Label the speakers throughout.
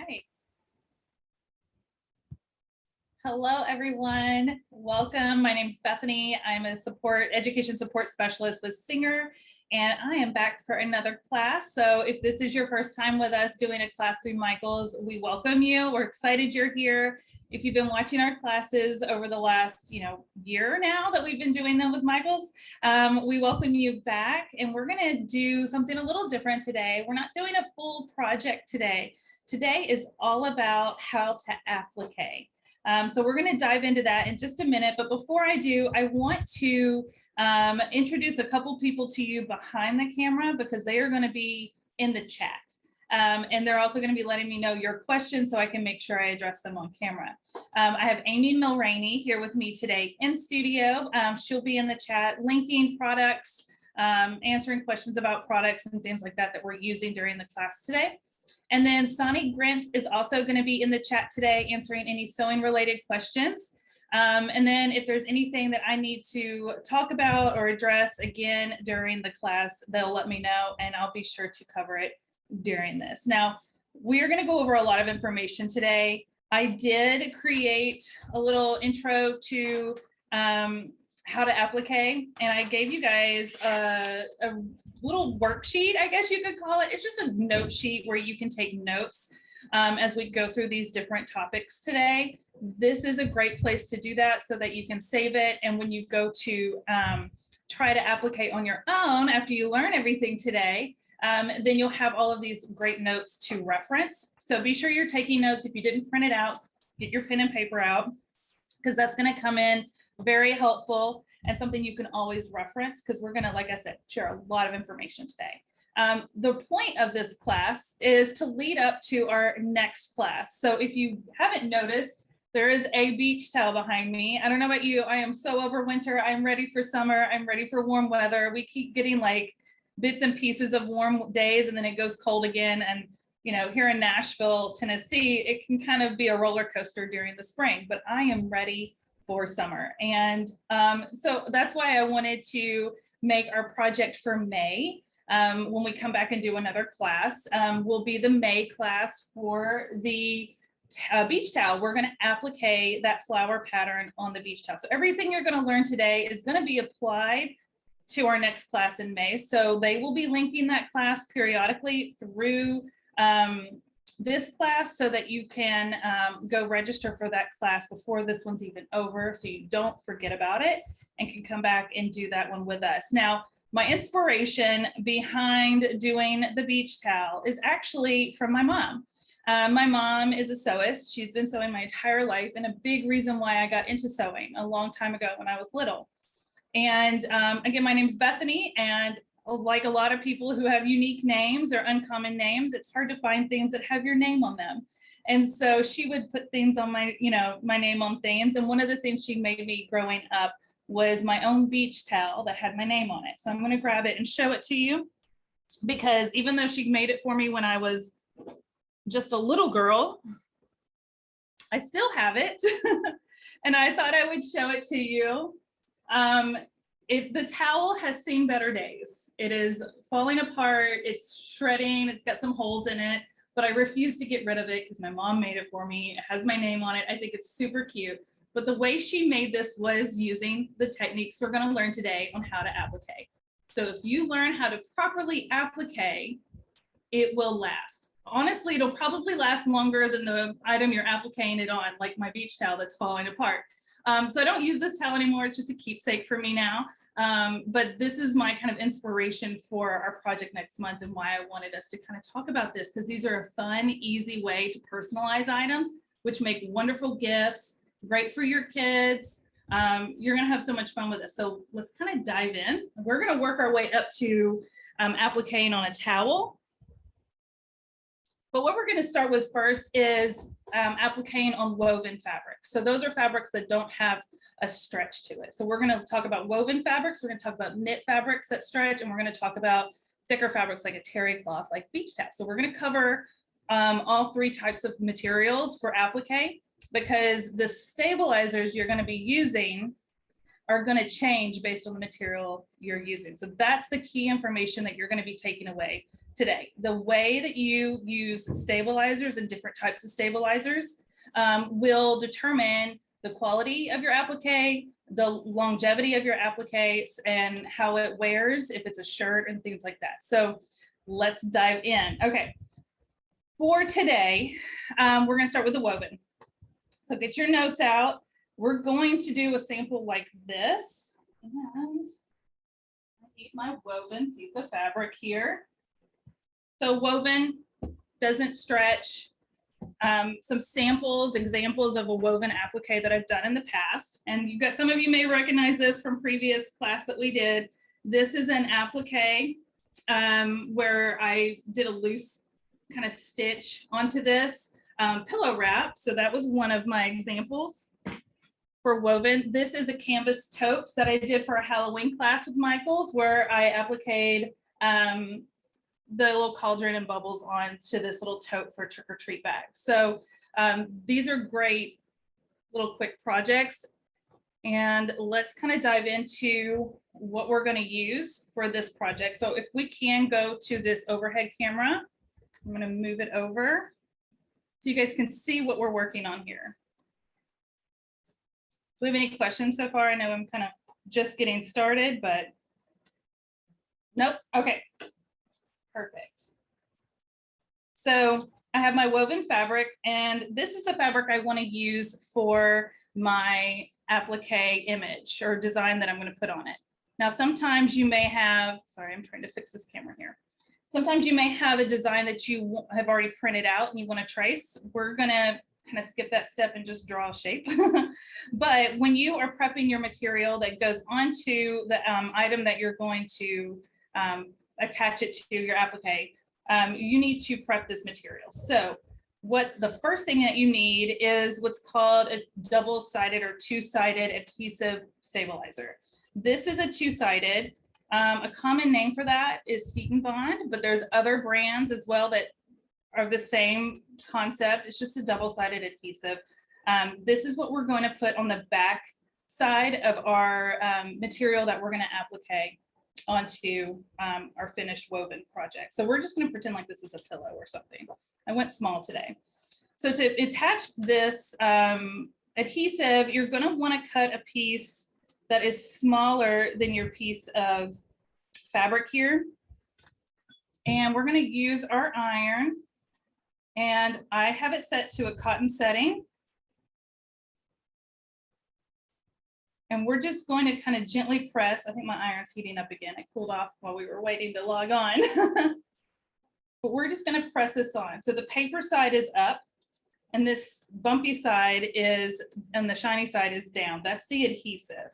Speaker 1: right. Hello, everyone. Welcome. My name is Bethany. I'm a education support specialist with Singer, and I am back for another class. So if this is your first time with us doing a class through Michaels, we welcome you. We're excited you're here. If you've been watching our classes over the last, year now that we've been doing them with Michaels, we welcome you back, and we're going to do something a little different today. We're not doing a full project today. Today is all about how to applique. So we're going to dive into that in just a minute. But before I do, I want to introduce a couple people to you behind the camera because they are going to be in the chat. And they're also going to be letting me know your questions so I can make sure I address them on camera. I have Amy Mulroney here with me today in studio. She'll be in the chat linking products, answering questions about products and things like that that we're using during the class today. And then Sonny Grant is also going to be in the chat today answering any sewing related questions. And then if there's anything that I need to talk about or address again during the class, they'll let me know and I'll be sure to cover it during this. Now, we're going to go over a lot of information today. I did create a little intro to how to applique, and I gave you guys a little worksheet, I guess you could call it. It's just a note sheet where you can take notes as we go through these different topics today. This is a great place to do that so that you can save it, and when you go to try to applique on your own after you learn everything today, then you'll have all of these great notes to reference. So be sure you're taking notes. If you didn't print it out, get your pen and paper out, because that's going to come in very helpful and something you can always reference, because we're going to, like I said, share a lot of information today. The point of this class is to lead up to our next class. So if you haven't noticed, there is a beach towel behind me. I don't know about you. I am so over winter. I'm ready for summer. I'm ready for warm weather. We keep getting like bits and pieces of warm days and then it goes cold again. And here in Nashville, Tennessee, it can kind of be a roller coaster during the spring, but I am ready for summer. And so that's why I wanted to make our project for May. When we come back and do another class, will be the May class for the beach towel. We're going to applique that flower pattern on the beach towel. So everything you're going to learn today is going to be applied to our next class in May. So they will be linking that class periodically through this class so that you can go register for that class before this one's even over, so you don't forget about it and can come back and do that one with us. Now, my inspiration behind doing the beach towel is actually from my mom. My mom is a sewist. She's been sewing my entire life, and a big reason why I got into sewing a long time ago when I was little. And again, my name's Bethany, and like a lot of people who have unique names or uncommon names, it's hard to find things that have your name on them. And so she would put things on my, my name on things. And one of the things she made me growing up was my own beach towel that had my name on it. So I'm going to grab it and show it to you, because even though she made it for me when I was just a little girl, I still have it. And I thought I would show it to you. The towel has seen better days. It is falling apart, it's shredding, it's got some holes in it, but I refuse to get rid of it because my mom made it for me. It has my name on it. I think it's super cute. But the way she made this was using the techniques we're going to learn today on how to applique. So if you learn how to properly applique, it will last. Honestly, it'll probably last longer than the item you're appliquing it on, like my beach towel that's falling apart. So I don't use this towel anymore. It's just a keepsake for me now. But this is my kind of inspiration for our project next month and why I wanted us to kind of talk about this, because these are a fun, easy way to personalize items, which make wonderful gifts, great for your kids. You're going to have so much fun with this. So let's kind of dive in. We're going to work our way up to appliquing on a towel. But what we're going to start with first is appliquing on woven fabrics. So those are fabrics that don't have a stretch to it. So we're going to talk about woven fabrics. We're going to talk about knit fabrics that stretch, and we're going to talk about thicker fabrics like a terry cloth, like beach towel. So we're going to cover all three types of materials for applique, because the stabilizers you're going to be using are going to change based on the material you're using. So that's the key information that you're going to be taking away today. The way that you use stabilizers and different types of stabilizers will determine the quality of your applique, the longevity of your applique, and how it wears, if it's a shirt and things like that. So let's dive in. Okay, for today, we're going to start with the woven. So get your notes out. We're going to do a sample like this. And I keep my woven piece of fabric here. So woven doesn't stretch. Some samples, examples of a woven applique that I've done in the past. And you got, some of you may recognize this from previous class that we did. This is an applique where I did a loose kind of stitch onto this pillow wrap. So that was one of my examples for woven. This is a canvas tote that I did for a Halloween class with Michael's, where I appliqued the little cauldron and bubbles onto this little tote for trick-or-treat bags. So these are great little quick projects. And let's kind of dive into what we're going to use for this project. So if we can go to this overhead camera, I'm going to move it over so you guys can see what we're working on here. Do we have any questions so far? I know I'm kind of just getting started, but nope. Okay. Perfect. So I have my woven fabric, and this is the fabric I want to use for my applique image or design that I'm going to put on it. Now, sometimes you may have, sorry, I'm trying to fix this camera here. Sometimes you may have a design that you have already printed out and you want to trace. We're going to kind of skip that step and just draw a shape. But when you are prepping your material that goes onto the item that you're going to attach it to your applique, you need to prep this material. So what the first thing that you need is what's called a double-sided or two-sided adhesive stabilizer. This is a two-sided. A common name for that is Heat and Bond, but there's other brands as well that are the same concept. It's just a double-sided adhesive. This is what we're going to put on the back side of our material that we're going to applique onto our finished woven project. So we're just going to pretend like this is a pillow or something. I went small today. So to attach this adhesive, you're going to want to cut a piece that is smaller than your piece of fabric here. And we're going to use our iron, and I have it set to a cotton setting. And we're just going to kind of gently press. I think my iron's heating up again. It cooled off while we were waiting to log on. But we're just going to press this on. So the paper side is up, and this bumpy side is, and the shiny side is down. That's the adhesive.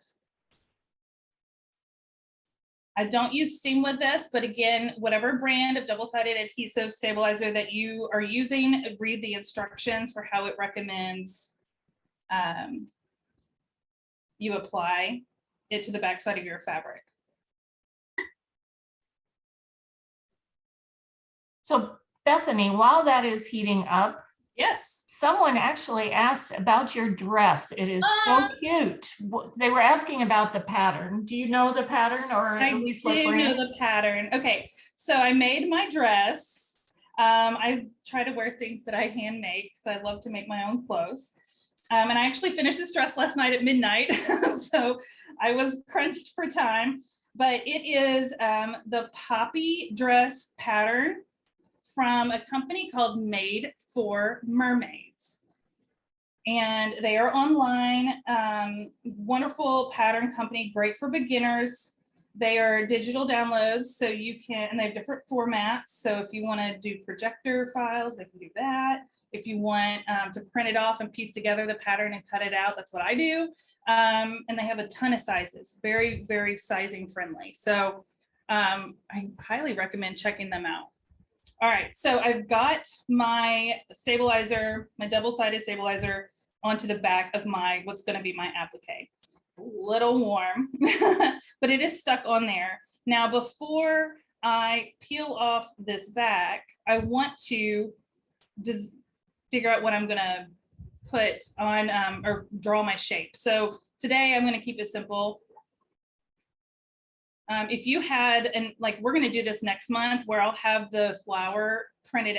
Speaker 1: I don't use steam with this, but again, whatever brand of double-sided adhesive stabilizer that you are using, read the instructions for how it recommends you apply it to the backside of your fabric.
Speaker 2: So Bethany, while that is heating up,
Speaker 1: yes,
Speaker 2: someone actually asked about your dress. It is so cute. They were asking about the pattern. Do you know the pattern, or at least what brand?
Speaker 1: I do know the pattern. Okay, so I made my dress. I try to wear things that I hand make because I love to make my own clothes. And I actually finished this dress last night at midnight. So I was crunched for time, but it is the poppy dress pattern from a company called Made for Mermaids. And they are online, wonderful pattern company, great for beginners. They are digital downloads, so you can, and they have different formats. So if you want to do projector files, they can do that. If you want to print it off and piece together the pattern and cut it out, that's what I do. And they have a ton of sizes, very, very sizing friendly. So I highly recommend checking them out. All right, so I've got my stabilizer, my double-sided stabilizer onto the back of my, what's going to be my applique. A little warm, but it is stuck on there. Now, before I peel off this back, I want to just figure out what I'm going to put on or draw my shape. So today I'm going to keep it simple. If you had, and like we're going to do this next month where I'll have the flower printed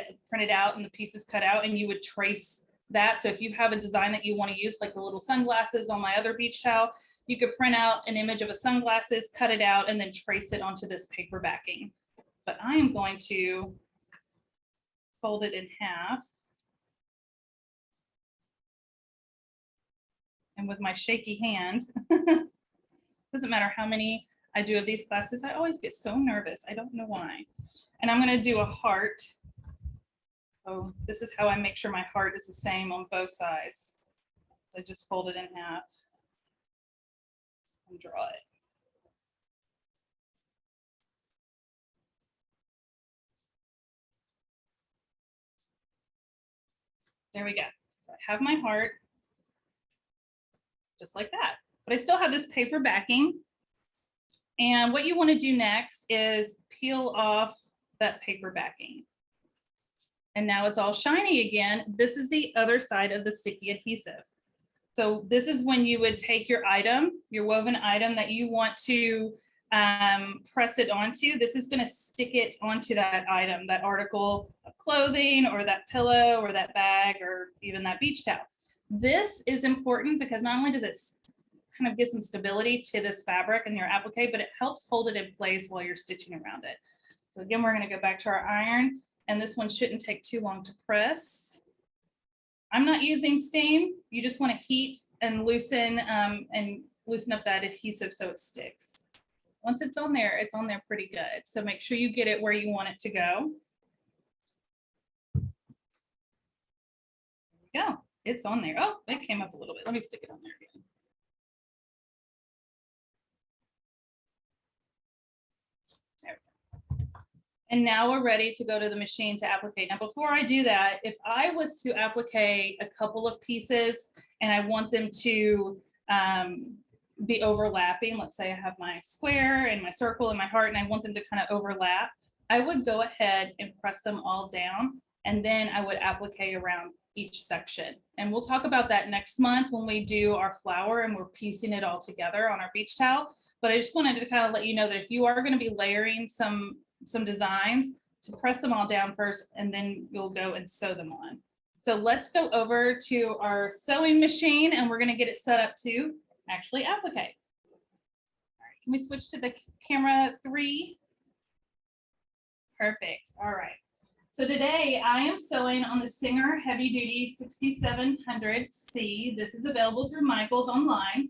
Speaker 1: out and the pieces cut out, and you would trace that. So if you have a design that you want to use, like the little sunglasses on my other beach towel, you could print out an image of a sunglasses, cut it out, and then trace it onto this paper backing. But I am going to fold it in half. And with my shaky hand, doesn't matter how many I do of these classes, I always get so nervous. I don't know why. And I'm going to do a heart. So this is how I make sure my heart is the same on both sides. So just fold it in half and draw it. There we go. So I have my heart just like that, but I still have this paper backing. And what you want to do next is peel off that paper backing. And now it's all shiny again. This is the other side of the sticky adhesive. So this is when you would take your item, your woven item that you want to press it onto. This is going to stick it onto that item, that article of clothing or that pillow or that bag or even that beach towel. This is important because not only does it kind of give some stability to this fabric and your applique, but it helps hold it in place while you're stitching around it. So again, we're going to go back to our iron, and this one shouldn't take too long to press. I'm not using steam. You just want to heat and loosen up that adhesive so it sticks. Once it's on there pretty good. So make sure you get it where you want it to go. There we go. It's on there. Oh, it came up a little bit. Let me stick it on there again. There we go. And now we're ready to go to the machine to applique. Now, before I do that, if I was to applique a couple of pieces and I want them to be overlapping, let's say I have my square and my circle and my heart and I want them to kind of overlap, I would go ahead and press them all down, and then I would applique around each section. And we'll talk about that next month when we do our flower and we're piecing it all together on our beach towel. But I just wanted to kind of let you know that if you are going to be layering some designs, to press them all down first, and then you'll go and sew them on. So let's go over to our sewing machine and we're going to get it set up to actually applique. All right, can we switch to the camera 3? Perfect. All right. So today I am sewing on the Singer Heavy Duty 6700C. This is available through Michael's online.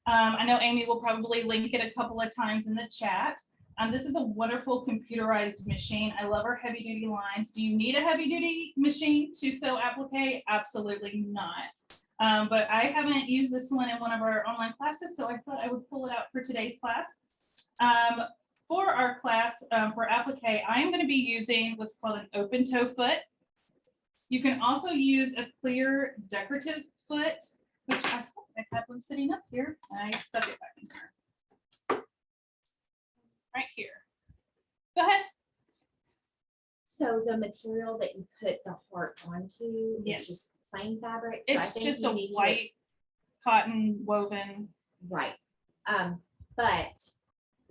Speaker 1: I know Amy will probably link it a couple of times in the chat. This is a wonderful computerized machine. I love our heavy duty lines. Do you need a heavy duty machine to sew applique? Absolutely not. But I haven't used this one in one of our online classes, so I thought I would pull it out for today's class. For our class for applique, I am going to be using what's called an open toe foot. You can also use a clear decorative foot, which I thought I had one sitting up here. I stuck it back in here. Right here. Go ahead.
Speaker 3: So the material that you put the heart onto is just plain fabric? So
Speaker 1: it's just a white cotton woven.
Speaker 3: Right. But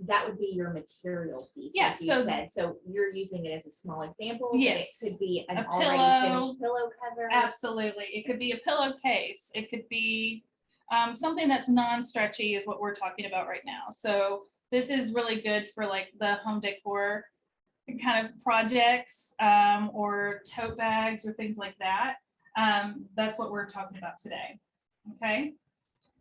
Speaker 3: that would be your material piece,
Speaker 1: yeah,
Speaker 3: like you said. So you're using it as a small example.
Speaker 1: Yes.
Speaker 3: It could be an
Speaker 1: already
Speaker 3: finished pillow cover.
Speaker 1: Absolutely. It could be a pillowcase. It could be something that's non-stretchy is what we're talking about right now. So this is really good for like the home decor kind of projects or tote bags or things like that. That's what we're talking about today. Okay.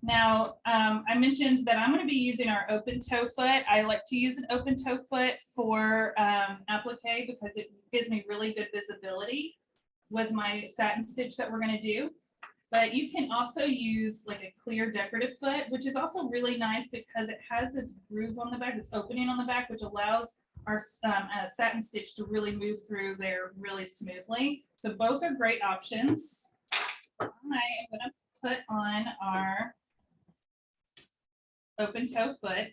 Speaker 1: Now, I mentioned that I'm going to be using our open toe foot. I like to use an open toe foot for applique because it gives me really good visibility with my satin stitch that we're going to do. But you can also use like a clear decorative foot, which is also really nice because it has this groove on the back, this opening on the back, which allows our satin stitch to really move through there really smoothly. So both are great options. I am going to put on our open toe foot.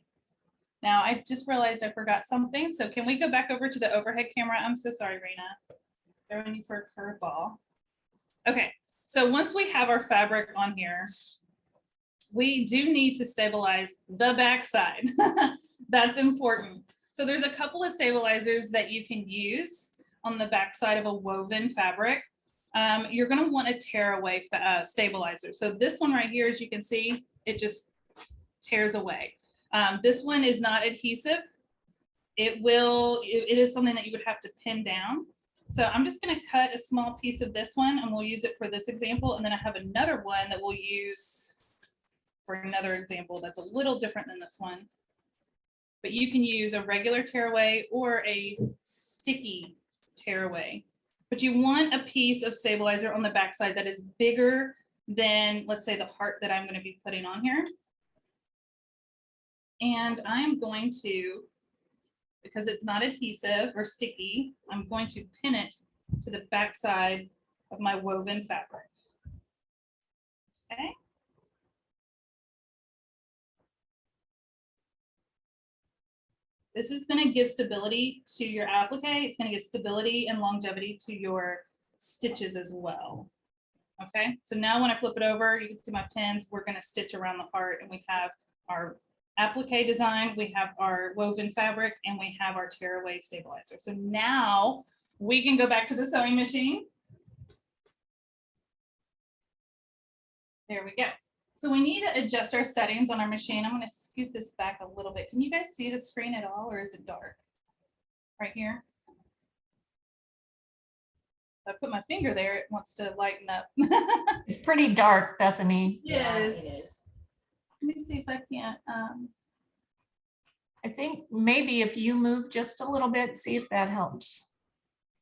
Speaker 1: Now I just realized I forgot something. So can we go back over to the overhead camera? I'm so sorry, Raina. Throwing you for a curveball. Okay, so once we have our fabric on here, we do need to stabilize the back side. That's important. So there's a couple of stabilizers that you can use on the backside of a woven fabric. You're going to want a tear away stabilizer. So this one right here, as you can see, it just tears away. This one is not adhesive. It is something that you would have to pin down. So I'm just going to cut a small piece of this one and we'll use it for this example. And then I have another one that we'll use for another example that's a little different than this one. But you can use a regular tearaway or a sticky tearaway. But you want a piece of stabilizer on the backside that is bigger than, let's say, the heart that I'm going to be putting on here. And I'm going to, because it's not adhesive or sticky, I'm going to pin it to the backside of my woven fabric. Okay. This is going to give stability to your applique. It's going to give stability and longevity to your stitches as well. Okay, so now when I flip it over, you can see my pins. We're going to stitch around the heart, and we have our applique design, we have our woven fabric, and we have our tearaway stabilizer. So now we can go back to the sewing machine. There we go. So we need to adjust our settings on our machine. I'm going to scoot this back a little bit. Can you guys see the screen at all, or is it dark right here? If I put my finger there, it wants to lighten up.
Speaker 2: It's pretty dark, Bethany.
Speaker 3: Yeah, it
Speaker 1: Yes.
Speaker 3: is.
Speaker 1: Let me see if I can't.
Speaker 2: I think maybe if you move just a little bit, see if that helps.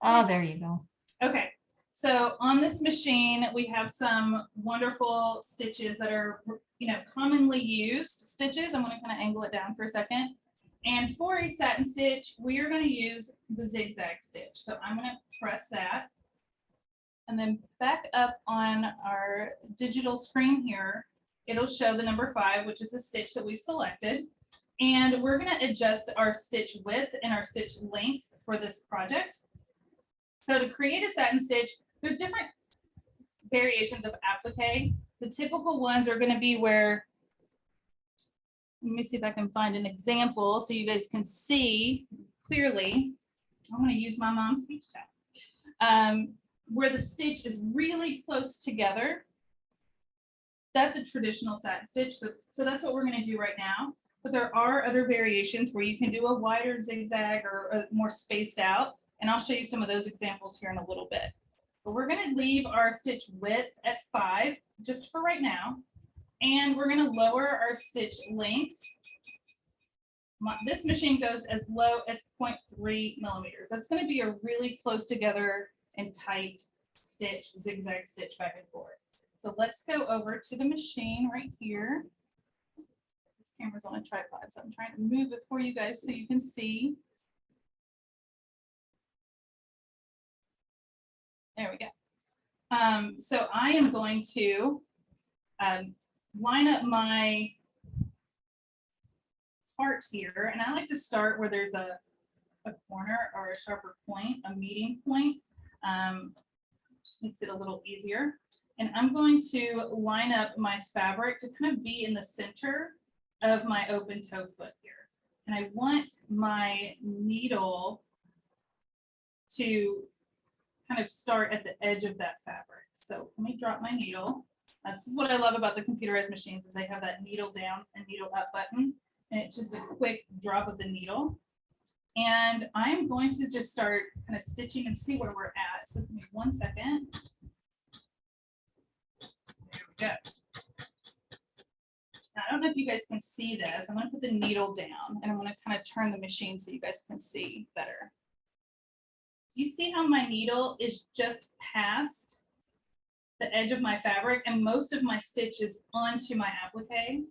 Speaker 2: Oh, there you go.
Speaker 1: Okay, so on this machine, we have some wonderful stitches that are, commonly used stitches. I'm going to kind of angle it down for a second. And for a satin stitch, we are going to use the zigzag stitch. So I'm going to press that. And then back up on our digital screen here, it'll show the number 5, which is the stitch that we've selected. And we're going to adjust our stitch width and our stitch length for this project. So to create a satin stitch, there's different variations of applique. The typical ones are going to be where, let me see if I can find an example so you guys can see clearly. I'm going to use my mom's speech chat. Where the stitch is really close together. That's a traditional satin stitch. So that's what we're going to do right now. But there are other variations where you can do a wider zigzag or a more spaced out. And I'll show you some of those examples here in a little bit. But we're going to leave our stitch width at 5 just for right now. And we're going to lower our stitch length. This machine goes as low as 0.3 millimeters. That's going to be a really close together and tight stitch, zigzag stitch back and forth. So let's go over to the machine right here. This camera's on a tripod, so I'm trying to move it for you guys so you can see. There we go. So I am going to line up my part here, and I like to start where there's a corner or a sharper point, a meeting point. Just makes it a little easier. And I'm going to line up my fabric to kind of be in the center of my open toe foot here. And I want my needle to kind of start at the edge of that fabric. So let me drop my needle. This is what I love about the computerized machines is they have that needle down and needle up button. And it's just a quick drop of the needle. And I'm going to just start kind of stitching and see where we're at. So give me 1 second. There we go. Now, I don't know if you guys can see this. I'm going to put the needle down and I'm going to kind of turn the machine so you guys can see better. You see how my needle is just past the edge of my fabric and most of my stitch is onto my applique?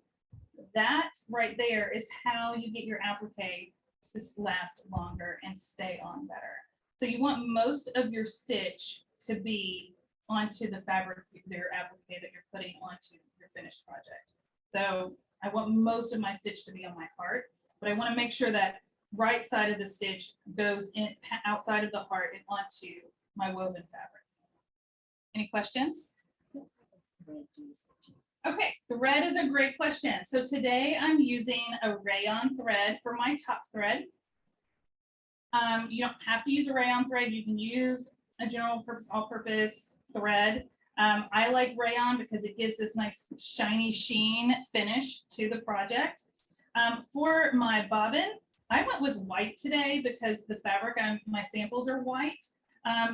Speaker 1: That right there is how you get your applique to last longer and stay on better. So you want most of your stitch to be onto the fabric, your applique that you're putting onto your finished project. So I want most of my stitch to be on my heart, but I want to make sure that right side of the stitch goes in outside of the heart and onto my woven fabric. Any questions? Okay, thread is a great question. So today I'm using a rayon thread for my top thread. You don't have to use a rayon thread. You can use a general purpose, all-purpose thread. I like rayon because it gives this nice shiny sheen finish to the project. For my bobbin, I went with white today because the fabric on my samples are white.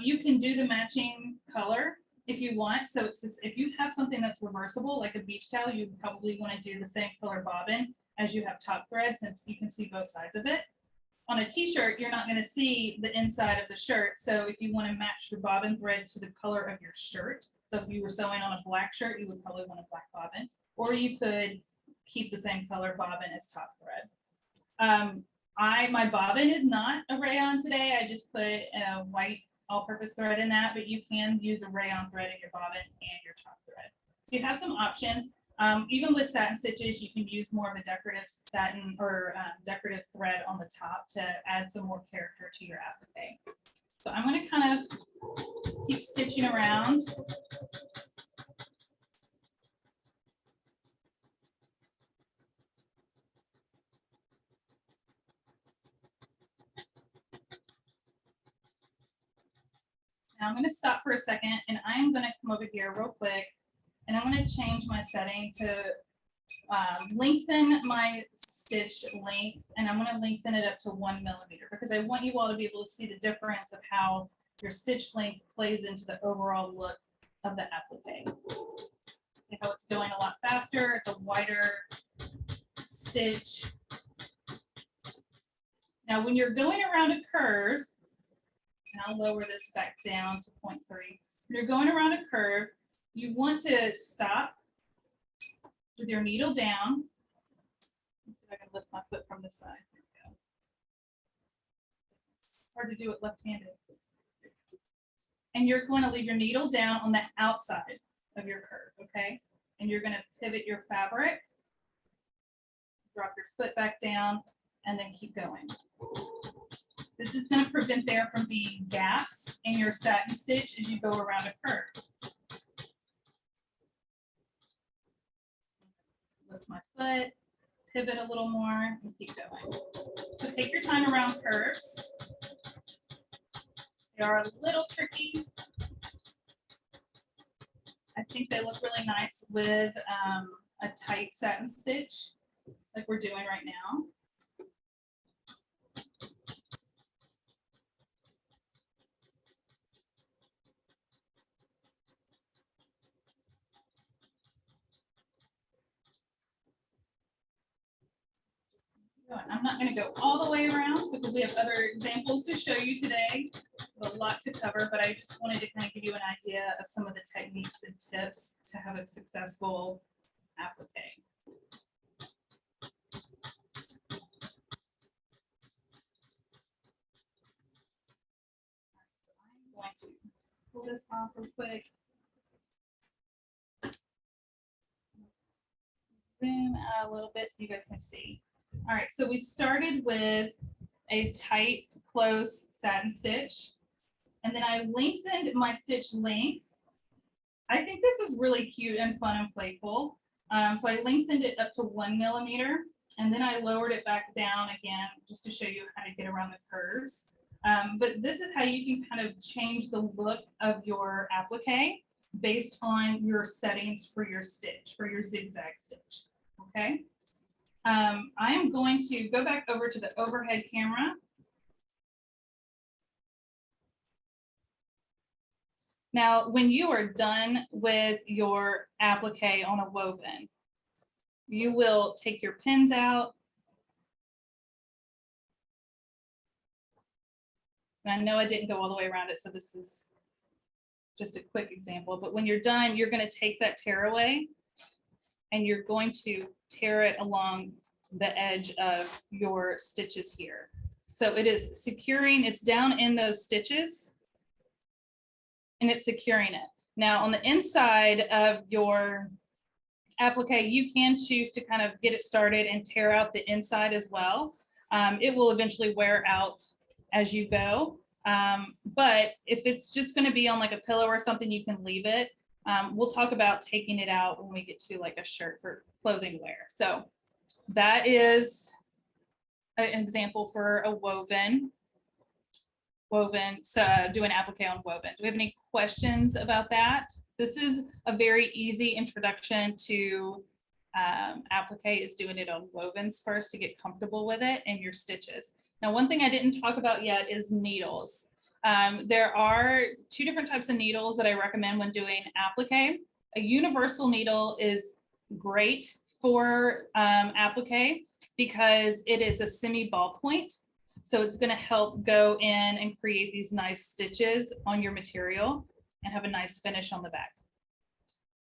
Speaker 1: You can do the matching color if you want. So it's this, if you have something that's reversible, like a beach towel, you probably want to do the same color bobbin as you have top thread, since you can see both sides of it. On a t-shirt, you're not going to see the inside of the shirt. So if you want to match your bobbin thread to the color of your shirt, so if you were sewing on a black shirt, you would probably want a black bobbin, or you could keep the same color bobbin as top thread. My bobbin is not a rayon today. I just put a white all-purpose thread in that, but you can use a rayon thread in your bobbin and your top thread. So you have some options. Even with satin stitches, you can use more of a decorative satin or decorative thread on the top to add some more character to your applique. So I'm going to kind of keep stitching around. Now I'm going to stop for a second, and I'm going to come over here real quick, and I'm going to change my setting to lengthen my stitch length, and I'm going to lengthen it up to 1 millimeter because I want you all to be able to see the difference of how your stitch length plays into the overall look of the applique. See how it's going a lot faster. It's a wider stitch. Now, when you're going around a curve, and I'll lower this back down to 0.3. When you're going around a curve, you want to stop with your needle down. Let's see if I can lift my foot from this side. There we go. It's hard to do it left-handed. And you're going to leave your needle down on the outside of your curve, okay? And you're going to pivot your fabric, drop your foot back down, and then keep going. This is going to prevent there from being gaps in your satin stitch as you go around a curve. Lift my foot, pivot a little more, and keep going. So take your time around curves. They are a little tricky. I think they look really nice with a tight satin stitch like we're doing right now. I'm not going to go all the way around because we have other examples to show you today. A lot to cover, but I just wanted to kind of give you an idea of some of the techniques and tips to have a successful applique. So I'm going to pull this off real quick. Zoom out a little bit so you guys can see. All right, so we started with a tight, close satin stitch, and then I lengthened my stitch length. I think this is really cute and fun and playful. So I lengthened it up to 1 millimeter, and then I lowered it back down again just to show you how to get around the curves. But this is how you can kind of change the look of your applique based on your settings for your stitch, for your zigzag stitch, okay? I am going to go back over to the overhead camera. Now, when you are done with your applique on a woven, you will take your pins out. And I know I didn't go all the way around it, so this is just a quick example, but when you're done, you're going to take that tear away and you're going to tear it along the edge of your stitches here. So it is securing, it's down in those stitches and it's securing it. Now on the inside of your applique, you can choose to kind of get it started and tear out the inside as well. It will eventually wear out as you go. But if it's just going to be on like a pillow or something, you can leave it. We'll talk about taking it out when we get to like a shirt for clothing wear. So that is an example for a woven, so do an applique on woven. Do we have any questions about that? This is a very easy introduction to applique, is doing it on wovens first to get comfortable with it and your stitches. Now, one thing I didn't talk about yet is needles. There are two different types of needles that I recommend when doing applique. A universal needle is great for applique because it is a semi ballpoint. So it's going to help go in and create these nice stitches on your material and have a nice finish on the back.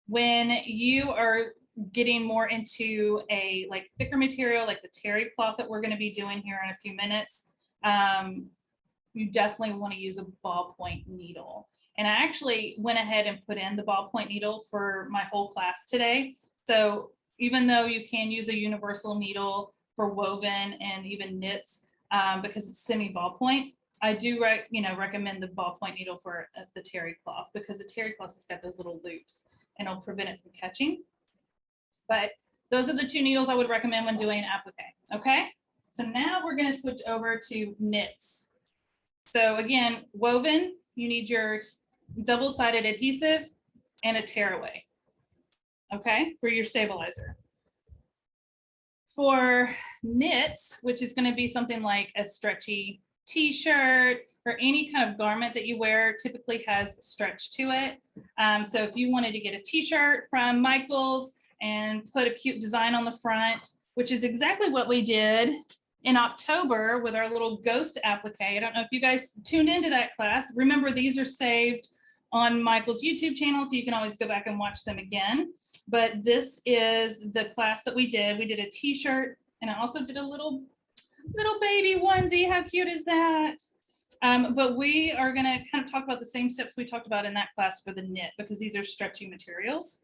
Speaker 1: When you are getting more into a like thicker material, like the terry cloth that we're going to be doing here in a few minutes, you definitely want to use a ballpoint needle. And I actually went ahead and put in the ballpoint needle for my whole class today. So even though you can use a universal needle for woven and even knits, because it's semi ballpoint, I do recommend the ballpoint needle for the terry cloth, because the terry cloth has got those little loops and it'll prevent it from catching. But those are the two needles I would recommend when doing applique. Okay, so now we're going to switch over to knits. So again, woven, you need your double-sided adhesive and a tearaway, okay, for your stabilizer. For knits, which is going to be something like a stretchy t-shirt or any kind of garment that you wear, typically has stretch to it. So if you wanted to get a t-shirt from Michael's and put a cute design on the front, which is exactly what we did in October with our little ghost applique. I don't know if you guys tuned into that class. Remember, these are saved on Michael's YouTube channel, so you can always go back and watch them again. But this is the class that we did. We did a t-shirt, and I also did a little baby onesie. How cute is that? But we are going to kind of talk about the same steps we talked about in that class for the knit, because these are stretchy materials.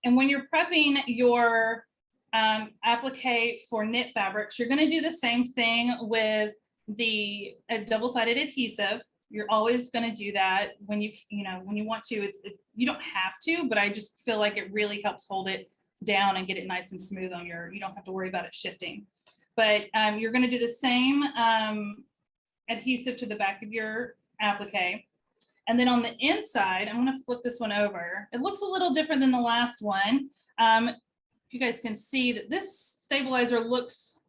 Speaker 1: And when you're prepping your applique for knit fabrics, you're going to do the same thing with the double-sided adhesive. You're always going to do that when you want to. You don't have to, but I just feel like it really helps hold it down and get it nice and smooth on your. You don't have to worry about it shifting. But you're going to do the same adhesive to the back of your applique. And then on the inside, I'm going to flip this one over. It looks a little different than the last one. If you guys can see that this stabilizer looks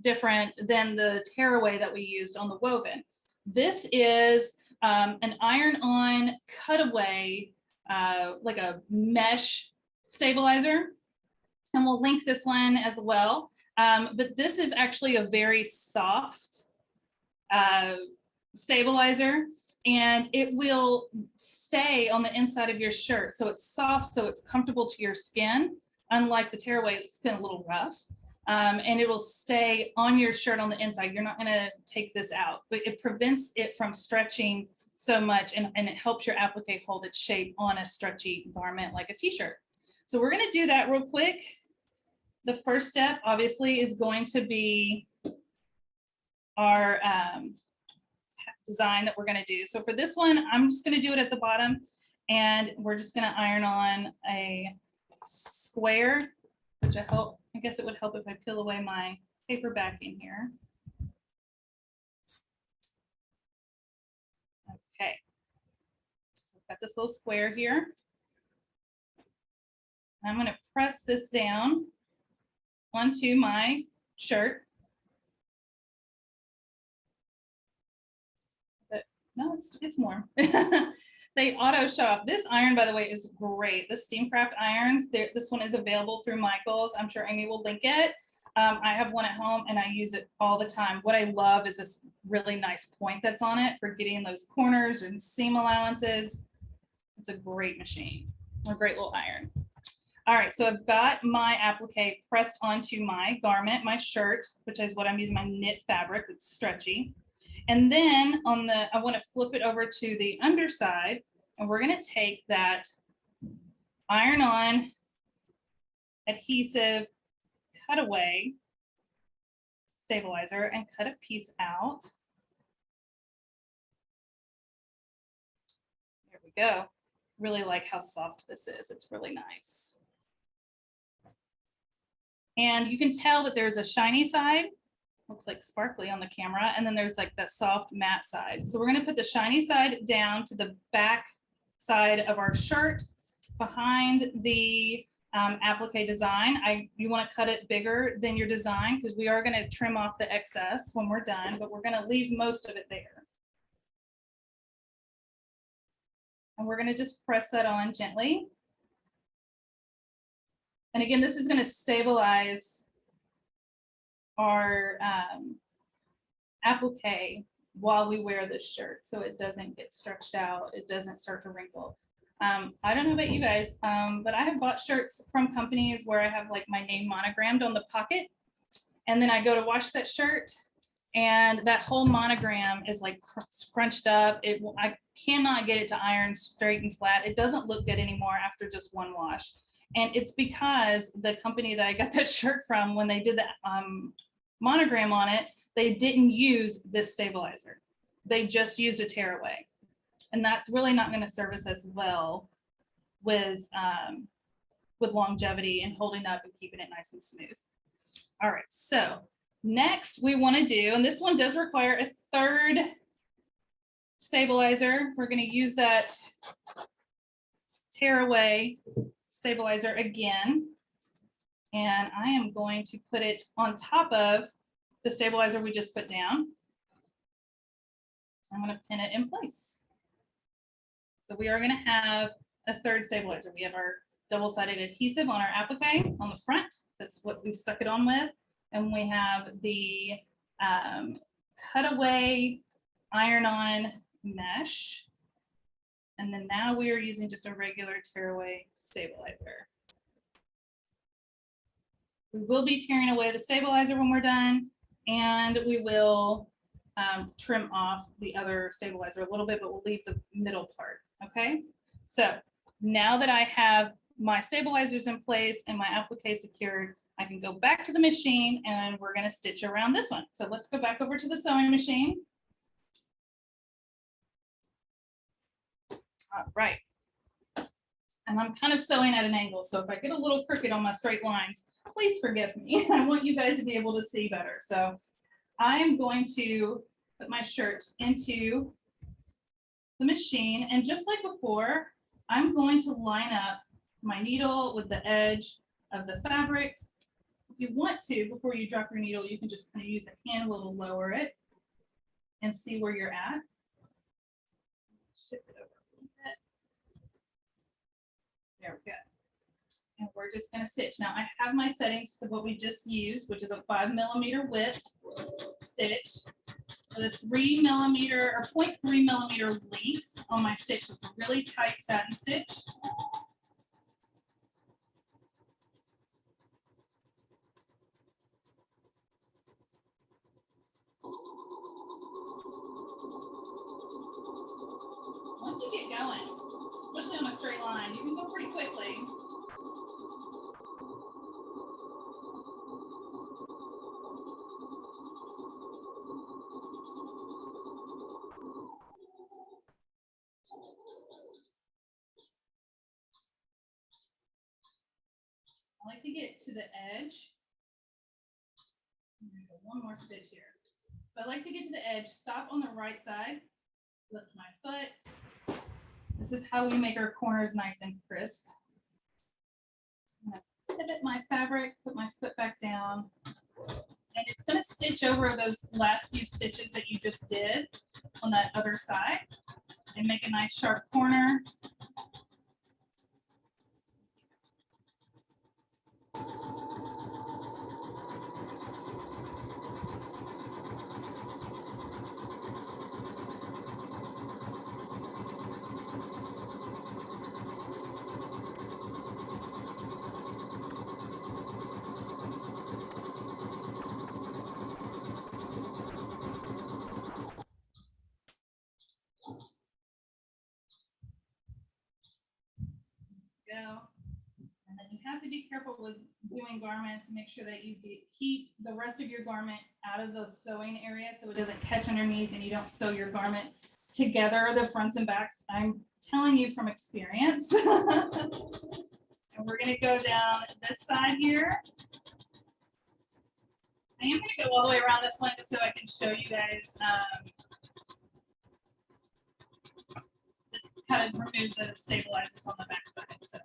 Speaker 1: different than the tearaway that we used on the woven. This is an iron-on cutaway, like a mesh stabilizer. And we'll link this one as well. But this is actually a very soft stabilizer, and it will stay on the inside of your shirt. So it's soft, so it's comfortable to your skin, unlike the tearaway, it's been a little rough. And it will stay on your shirt on the inside. You're not going to take this out, but it prevents it from stretching so much, and it helps your applique hold its shape on a stretchy garment like a t-shirt. So we're going to do that real quick. The first step, obviously, is going to be our design that we're going to do. So for this one, I'm just going to do it at the bottom, and we're just going to iron on a square, which I guess it would help if I peel away my paper backing here. Okay, so I've got this little square here. I'm going to press this down onto my shirt. But no, it's warm. They auto shop. This iron, by the way, is great. The SteamCraft irons, this one is available through Michael's. I'm sure Amy will link it. I have one at home and I use it all the time. What I love is this really nice point that's on it for getting those corners and seam allowances. It's a great machine, a great little iron. All right, so I've got my applique pressed onto my garment, my shirt, which is what I'm using, my knit fabric. It's stretchy. And then I want to flip it over to the underside, and we're going to take that iron-on adhesive cutaway stabilizer and cut a piece out. There we go. really like how soft this is. It's really nice. And you can tell that there's a shiny side, looks like sparkly on the camera, and then there's like that soft matte side. So we're going to put the shiny side down to the back side of our shirt behind the Applique Design. You want to cut it bigger than your design because we are going to trim off the excess when we're done, but we're going to leave most of it there. And we're going to just press that on gently. And again, this is going to stabilize our applique while we wear this shirt so it doesn't get stretched out, it doesn't start to wrinkle. I don't know about you guys, but I have bought shirts from companies where I have like my name monogrammed on the pocket, and then I go to wash that shirt and that whole monogram is like scrunched up. I cannot get it to iron straight and flat. It doesn't look good anymore after just one wash. And it's because the company that I got that shirt from, when they did the monogram on it, they didn't use this stabilizer. They just used a tearaway. And that's really not going to serve us as well with longevity and holding up and keeping it nice and smooth. All right, so next we want to do, and this one does require a third stabilizer. We're going to use that tearaway stabilizer again, and I am going to put it on top of the stabilizer we just put down. I'm going to pin it in place. So we are going to have a third stabilizer. We have our double-sided adhesive on our applique on the front. That's what we stuck it on with. And we have the cutaway iron-on mesh. And then now we are using just a regular tearaway stabilizer. We will be tearing away the stabilizer when we're done, and we will trim off the other stabilizer a little bit, but we'll leave the middle part, okay? So now that I have my stabilizers in place and my applique secured, I can go back to the machine and we're gonna stitch around this one. So let's go back over to the sewing machine. All right. And I'm kind of sewing at an angle, so if I get a little crooked on my straight lines, please forgive me. I want you guys to be able to see better. So I am going to put my shirt into the machine, and just like before, I'm going to line up my needle with the edge of the fabric. If you want to, before you drop your needle, you can just kind of use a hand wheel to lower it and see where you're at. Shift it over a little bit. There we go. And we're just going to stitch. Now I have my settings to what we just used, which is a 5mm width stitch with a 3mm or 0.3mm length on my stitch. It's a really tight satin stitch. Once you get going, especially on a straight line, you can go pretty quickly. I like to get to the edge. One more stitch here. So I like to get to the edge, stop on the right side, lift my foot. This is how we make our corners nice and crisp. I'm going to pivot my fabric, put my foot back down, and it's going to stitch over those last few stitches that you just did on that other side and make a nice sharp corner. Go. And then you have to be careful with doing garments to make sure that you keep the rest of your garment out of the sewing area so it doesn't catch underneath and you don't sew your garment together, the fronts and backs. I'm telling you from experience. And we're gonna go down this side here. I am gonna go all the way around this one just so I can show you guys how to remove the stabilizers on the back side. So.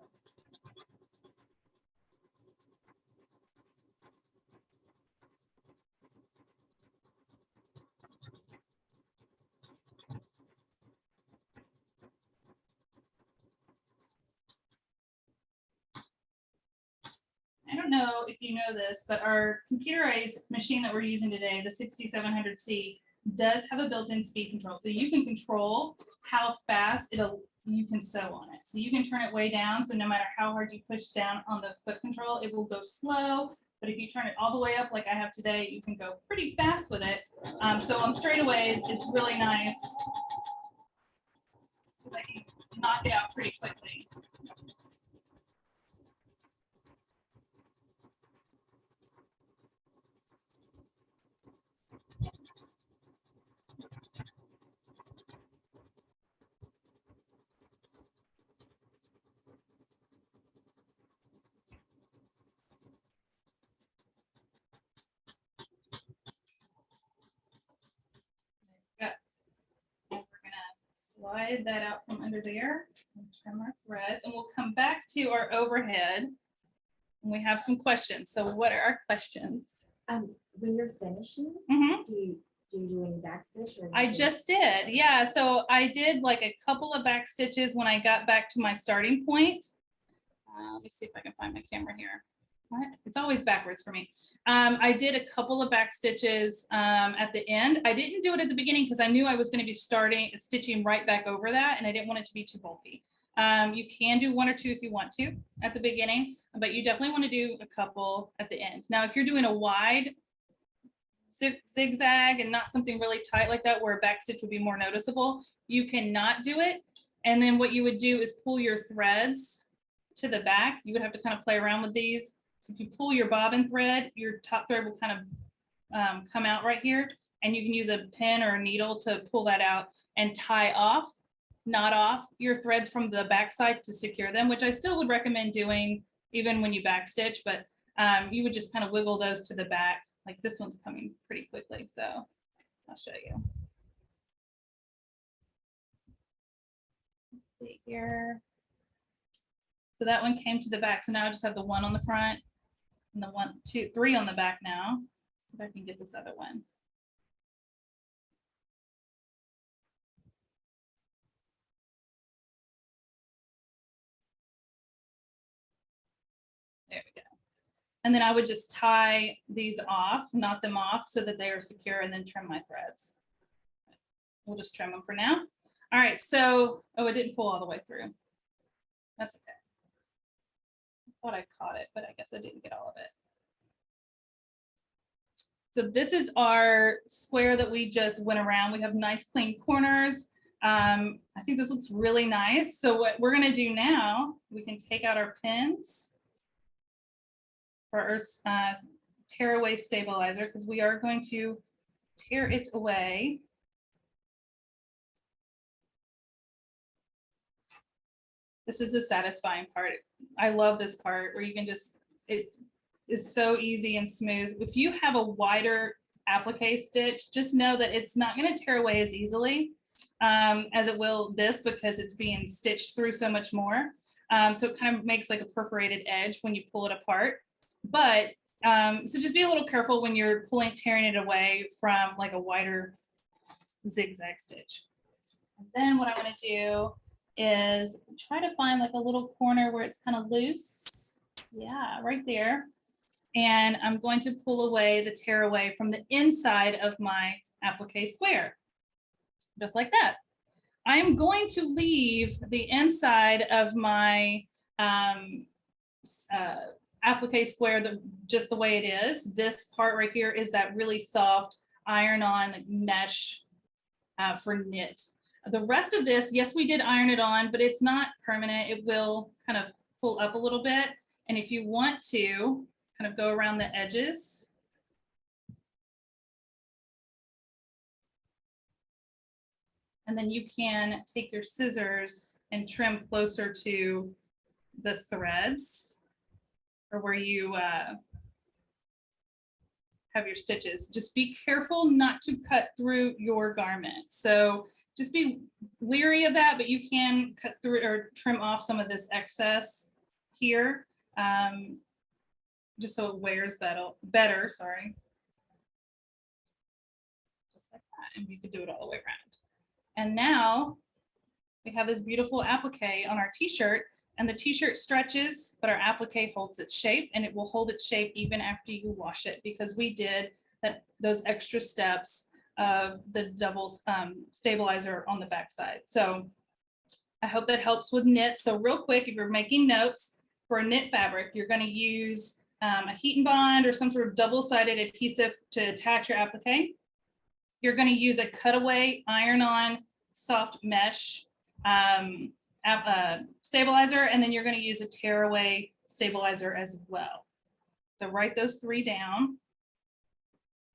Speaker 1: I don't know if you know this, but our computerized machine that we're using today, the 6700C, does have a built-in speed control. So you can control how fast you can sew on it. So you can turn it way down. So no matter how hard you push down on the foot control, it will go slow. But if you turn it all the way up like I have today, you can go pretty fast with it. So on straightaways, it's really nice. I can knock it out pretty quickly. Slide that out from under there and trim our threads, and we'll come back to our overhead. And we have some questions. So what are our questions?
Speaker 3: When you're finishing, do you do any back stitch? Or
Speaker 1: I just did, yeah. So I did like a couple of back stitches when I got back to my starting point. Let me see if I can find my camera here. What? It's always backwards for me. I did a couple of back stitches at the end. I didn't do it at the beginning because I knew I was going to be stitching right back over that, and I didn't want it to be too bulky. You can do 1 or 2 if you want to at the beginning, but you definitely want to do a couple at the end. Now, if you're doing a wide zigzag and not something really tight like that where a back stitch would be more noticeable, you cannot do it. And then what you would do is pull your threads to the back. You would have to kind of play around with these. So if you pull your bobbin thread, your top thread will kind of come out right here, and you can use a pin or a needle to pull that out and tie off, knot off your threads from the back side to secure them, which I still would recommend doing even when you back stitch, but you would just kind of wiggle those to the back. Like this one's coming pretty quickly, so I'll show you. Let's see here. So that one came to the back. So now I just have the one on the front and the 1, 2, 3 on the back now. See if I can get this other one. There we go. And then I would just tie these off, knot them off so that they are secure, and then trim my threads. We'll just trim them for now. All right, so, oh, it didn't pull all the way through. That's okay. I thought I caught it, but I guess I didn't get all of it. So this is our square that we just went around. We have nice clean corners. I think this looks really nice. So what we're gonna do now, we can take out our pins for our tear away stabilizer, because we are going to tear it away. This is the satisfying part. I love this part where you can just, it is so easy and smooth. If you have a wider applique stitch, just know that it's not going to tear away as easily as it will this, because it's being stitched through so much more. So it kind of makes like a perforated edge when you pull it apart. But so just be a little careful when you're tearing it away from like a wider zigzag stitch. And then what I want to do is try to find like a little corner where it's kind of loose. Yeah, right there. And I'm going to pull away the tear away from the inside of my applique square, just like that. I'm going to leave the inside of my applique square just the way it is. This part right here is that really soft iron-on mesh for knit. The rest of this, yes, we did iron it on, but it's not permanent. It will kind of pull up a little bit. And if you want to kind of go around the edges, And then you can take your scissors and trim closer to the threads or where you have your stitches. Just be careful not to cut through your garment. So just be leery of that, but you can cut through or trim off some of this excess here, just so it wears better, sorry. Just like that, and you could do it all the way around. And now we have this beautiful applique on our t-shirt, and the t-shirt stretches, but our applique holds its shape, and it will hold its shape even after you wash it, because we did those extra steps of the double stabilizer on the backside. So I hope that helps with knit. So real quick, if you're making notes for a knit fabric, you're going to use a heat and bond or some sort of double-sided adhesive to attach your applique. You're going to use a cutaway iron-on soft mesh stabilizer, and then you're going to use a tearaway stabilizer as well. So write those 3 down.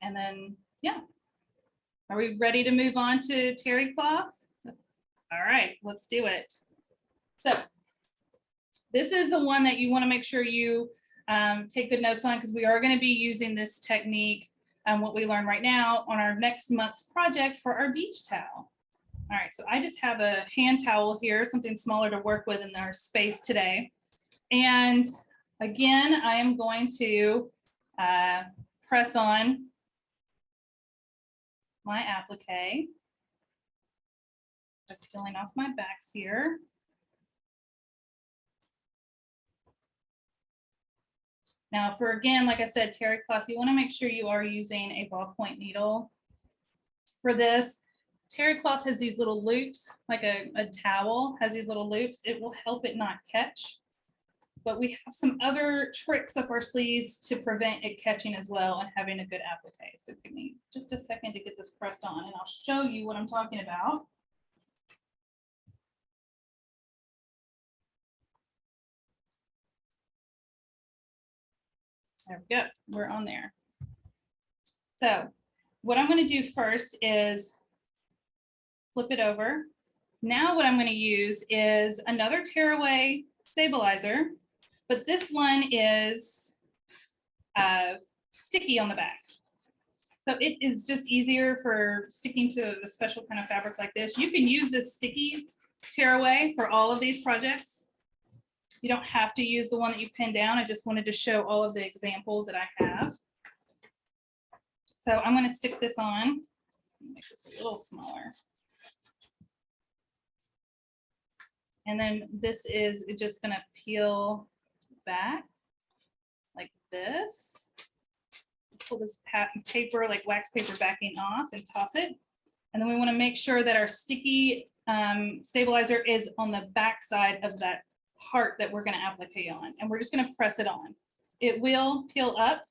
Speaker 1: And then, yeah. Are we ready to move on to terry cloth? All right, let's do it. So this is the one that you want to make sure you take good notes on, because we are going to be using this technique and what we learn right now on our next month's project for our beach towel. All right, so I just have a hand towel here, something smaller to work with in our space today. And again, I am going to press on my applique. I'm peeling off my backs here. Now for, again, like I said, terry cloth, you want to make sure you are using a ballpoint needle for this. Terry cloth has these little loops, like a towel has these little loops. It will help it not catch. But we have some other tricks up our sleeves to prevent it catching as well and having a good applique. So give me just a second to get this pressed on, and I'll show you what I'm talking about. There we go, we're on there. So what I'm going to do first is flip it over. Now what I'm going to use is another tearaway stabilizer, but this one is sticky on the back. So it is just easier for sticking to a special kind of fabric like this. You can use this sticky tearaway for all of these projects. You don't have to use the one that you pinned down. I just wanted to show all of the examples that I have. So I'm going to stick this on, make this a little smaller. And then this is just going to peel back like this. Pull this paper, like wax paper backing off, and toss it. And then we want to make sure that our sticky stabilizer is on the back side of that part that we're going to applique on. And we're just going to press it on. It will peel up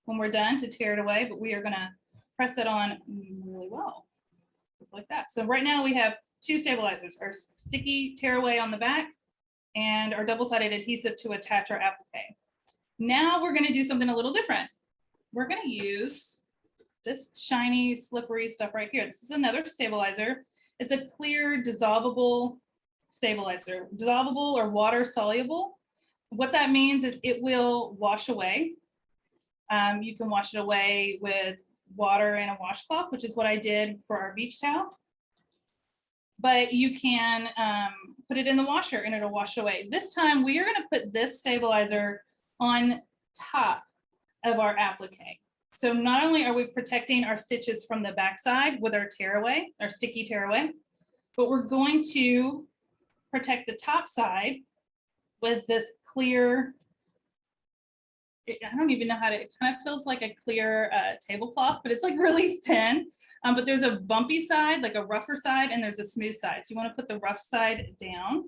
Speaker 1: when we're done to tear it away, but we are going to press it on really well, just like that. So right now we have 2 stabilizers, our sticky tearaway on the back and our double-sided adhesive to attach our applique. Now we're going to do something a little different. We're going to use this shiny, slippery stuff right here. This is another stabilizer. It's a clear, dissolvable stabilizer, dissolvable or water soluble. What that means is it will wash away. You can wash it away with water and a washcloth, which is what I did for our beach towel. But you can put it in the washer and it'll wash away. This time we are going to put this stabilizer on top of our applique. So not only are we protecting our stitches from the backside with our tearaway, our sticky tearaway, but we're going to protect the top side with this clear, I don't even know how to, it kind of feels like a clear tablecloth, but it's like really thin. But there's a bumpy side, like a rougher side, and there's a smooth side. So you want to put the rough side down,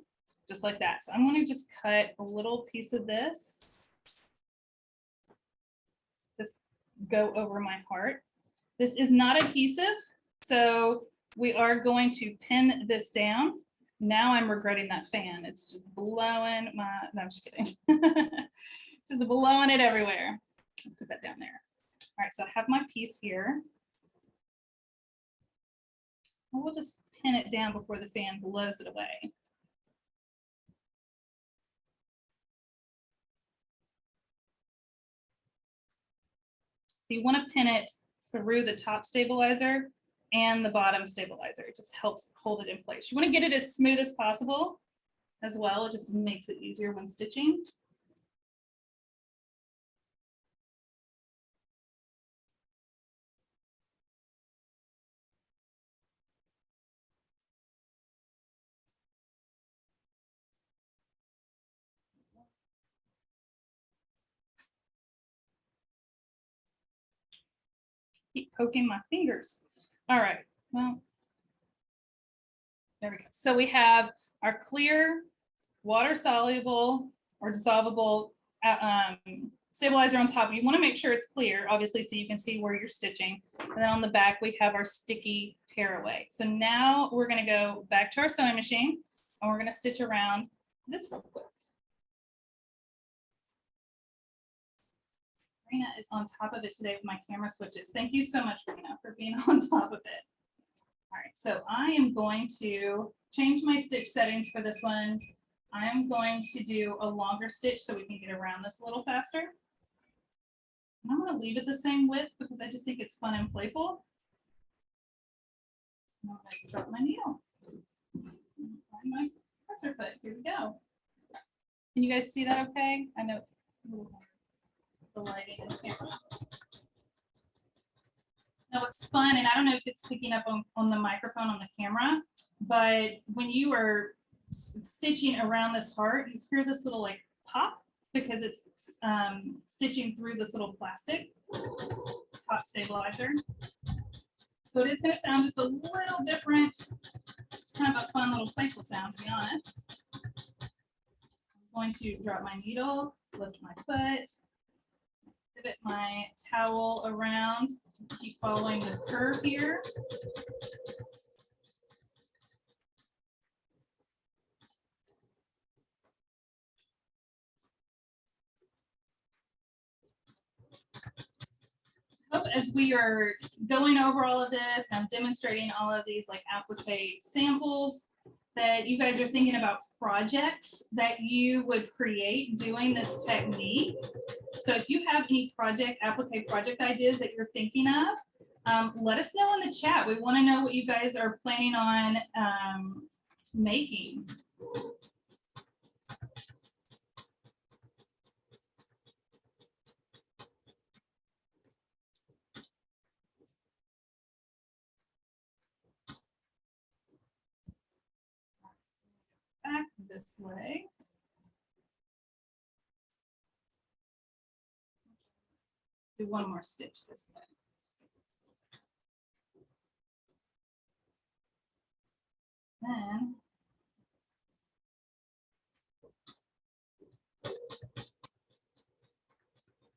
Speaker 1: just like that. So I'm going to just cut a little piece of this to go over my heart. This is not adhesive, so we are going to pin this down. Now I'm regretting that fan. It's just blowing my, no, I'm just kidding. Just blowing it everywhere. I'll put that down there. All right, so I have my piece here. Or we'll just pin it down before the fan blows it away. So you want to pin it through the top stabilizer and the bottom stabilizer. It just helps hold it in place. You want to get it as smooth as possible as well. It just makes it easier when stitching. Keep poking my fingers. All right, well, there we go. So we have our clear, water-soluble or dissolvable stabilizer on top. You want to make sure it's clear, obviously, so you can see where you're stitching. And then on the back, we have our sticky tearaway. So now we're going to go back to our sewing machine and we're going to stitch around this real quick. Rena is on top of it today with my camera switches. Thank you so much, Rena, for being on top of it. All right, so I am going to change my stitch settings for this one. I am going to do a longer stitch so we can get around this a little faster. And I'm going to leave it the same width because I just think it's fun and playful. I'm going to start my needle. Find my presser foot. Here we go. Can you guys see that okay? I know it's a little hard. The lighting in the camera. Now what's fun, and I don't know if it's picking up on the microphone on the camera, but when you are stitching around this heart, you hear this little like pop because it's stitching through this little plastic top stabilizer. So it is going to sound just a little different. It's kind of a fun little playful sound, to be honest. I'm going to drop my needle, lift my foot, pivot my towel around to keep following the curve here. As we are going over all of this, I'm demonstrating all of these like applique samples, that you guys are thinking about projects that you would create doing this technique. So if you have any applique project ideas that you're thinking of, let us know in the chat. We want to know what you guys are planning on making. Back this way. Do one more stitch this way. Then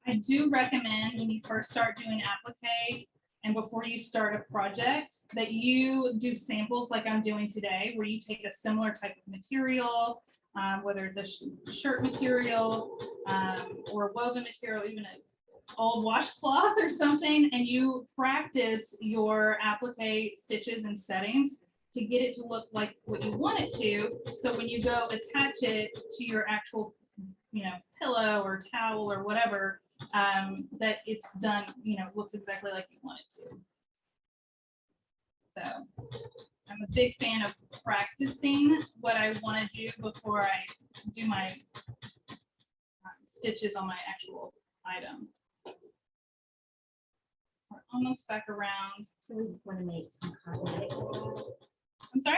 Speaker 1: I do recommend when you first start doing applique and before you start a project that you do samples like I'm doing today, where you take a similar type of material, whether it's a shirt material or woven material, even an old washcloth or something, and you practice your applique stitches and settings to get it to look like what you want it to. So when you go attach it to your actual, pillow or towel or whatever, that it's done, looks exactly like you want it to. So I'm a big fan of practicing what I want to do before I do my stitches on my actual item. We're almost back around.
Speaker 3: So we want to make some cosmetic.
Speaker 1: I'm sorry?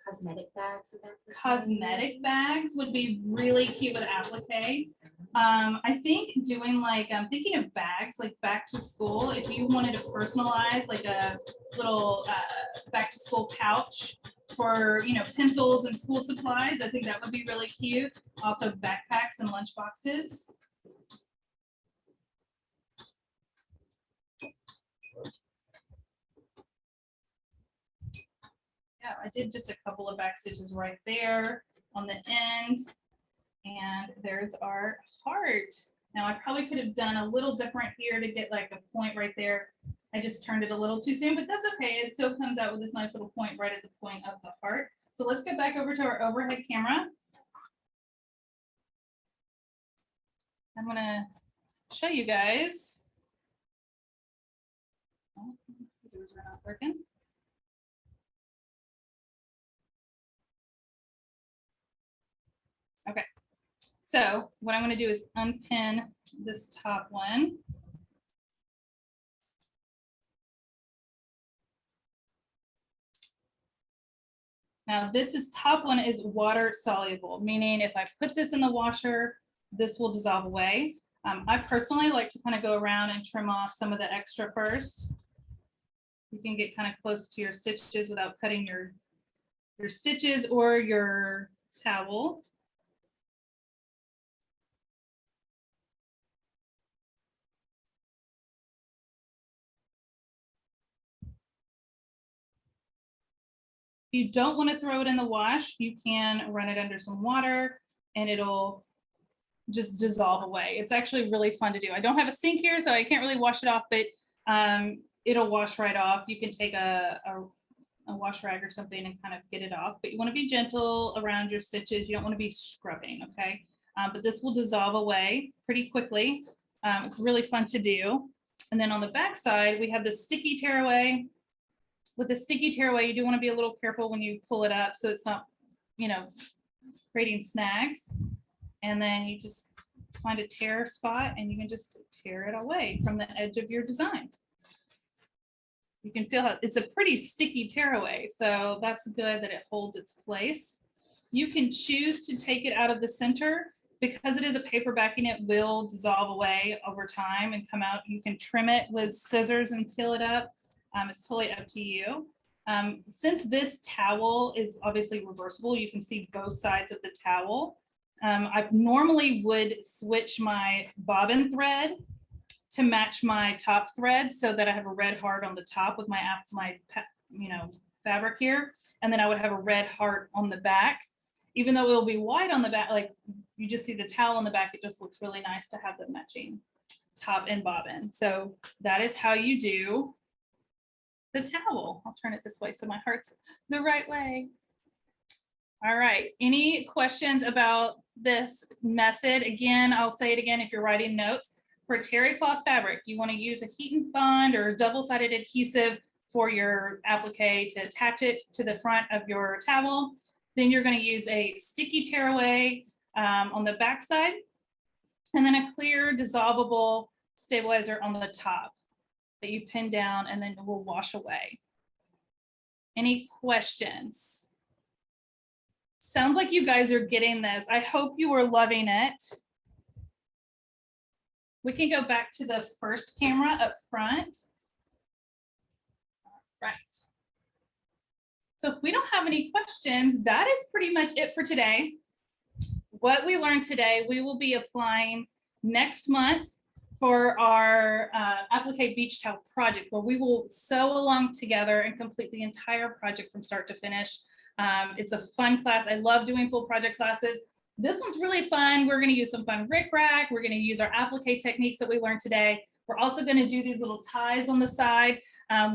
Speaker 3: Cosmetic bags.
Speaker 1: Cosmetic bags would be really cute with applique. I think doing like, I'm thinking of bags like back to school. If you wanted to personalize like a little back to school pouch for, pencils and school supplies, I think that would be really cute. Also backpacks and lunch boxes. Yeah, I did just a couple of back stitches right there on the end. And there's our heart. Now I probably could have done a little different here to get like a point right there. I just turned it a little too soon, but that's okay. It still comes out with this nice little point right at the point of the heart. So let's get back over to our overhead camera. I'm gonna show you guys. Oh, scissors are not working. Okay, so what I'm gonna do is unpin this top one. Now this top one is water soluble, meaning if I put this in the washer, this will dissolve away. I personally like to kind of go around and trim off some of the extra first. You can get kind of close to your stitches without cutting your stitches or your towel. If you don't want to throw it in the wash, you can run it under some water and it'll just dissolve away. It's actually really fun to do. I don't have a sink here, so I can't really wash it off, but it'll wash right off. You can take a wash rag or something and kind of get it off, but you want to be gentle around your stitches. You don't want to be scrubbing, okay? But this will dissolve away pretty quickly. It's really fun to do. And then on the back side, we have the sticky tearaway. With the sticky tearaway, you do want to be a little careful when you pull it up so it's not, you know, creating snags. And then you just find a tear spot and you can just tear it away from the edge of your design. You can feel how it's a pretty sticky tearaway, so that's good that it holds its place. You can choose to take it out of the center. Because it is a paper backing, it will dissolve away over time and come out. You can trim it with scissors and peel it up. It's totally up to you. Since this towel is obviously reversible, you can see both sides of the towel. I normally would switch my bobbin thread to match my top thread so that I have a red heart on the top with my fabric here. And then I would have a red heart on the back. Even though it'll be white on the back, like you just see the towel on the back, it just looks really nice to have the matching top and bobbin. So that is how you do the towel. I'll turn it this way so my heart's the right way. All right, any questions about this method? Again, I'll say it again if you're writing notes. For terry cloth fabric, you want to use a heat and bond or double-sided adhesive for your applique to attach it to the front of your towel. Then you're going to use a sticky tearaway on the back side, and then a clear dissolvable stabilizer on the top that you pin down and then it will wash away. Any questions? Sounds like you guys are getting this. I hope you are loving it. We can go back to the first camera up front. Right. So if we don't have any questions, that is pretty much it for today. What we learned today, we will be applying next month for our Applique Beach Towel project, where we will sew along together and complete the entire project from start to finish. It's a fun class. I love doing full project classes. This one's really fun. We're going to use some fun rickrack. We're going to use our applique techniques that we learned today. We're also going to do these little ties on the side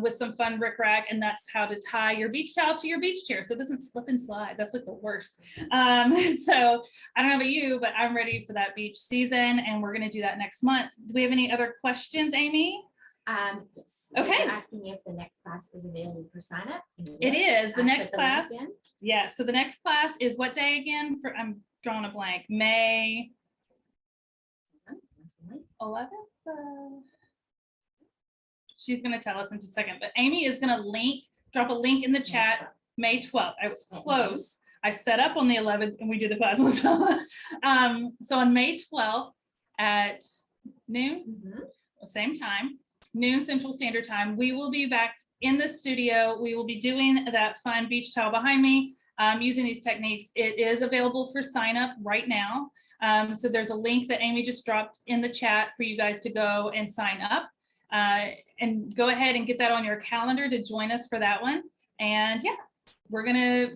Speaker 1: with some fun rickrack, and that's how to tie your beach towel to your beach chair so it doesn't slip and slide. That's like the worst. So I don't know about you, but I'm ready for that beach season, and we're going to do that next month. Do we have any other questions, Amy?
Speaker 3: Okay. Asking you if the next class is available for sign up.
Speaker 1: It is. The next class. Yeah. So the next class is what day again? I'm drawing a blank. May 11th. She's going to tell us in just a second, but Amy is going to drop a link in the chat. May 12th. I was close. I set up on the 11th and we do the class on the 12th. So on May 12th at noon, same time, noon Central Standard Time, we will be back in the studio. We will be doing that fun beach towel behind me using these techniques. It is available for sign up right now. So there's a link that Amy just dropped in the chat for you guys to go and sign up and go ahead and get that on your calendar to join us for that one. And yeah, we're gonna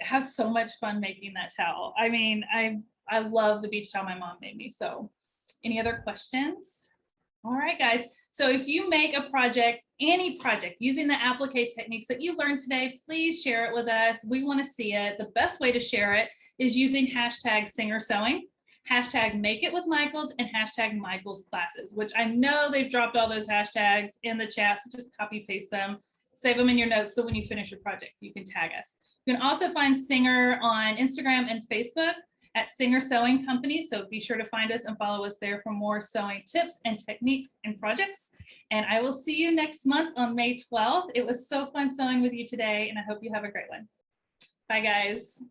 Speaker 1: have so much fun making that towel. I mean, I love the beach towel my mom made me. So any other questions? All right, guys. So if you make a project, any project using the applique techniques that you learned today, please share it with us. We want to see it. The best way to share it is using hashtag Singer Sewing, hashtag Make It with Michaels, and hashtag Michaels Classes, which I know they've dropped all those hashtags in the chat. So just copy paste them, save them in your notes. So when you finish your project, you can tag us. You can also find Singer on Instagram and Facebook at Singer Sewing Company. So be sure to find us and follow us there for more sewing tips and techniques and projects. And I will see you next month on May 12th. It was so fun sewing with you today, and I hope you have a great one. Bye, guys.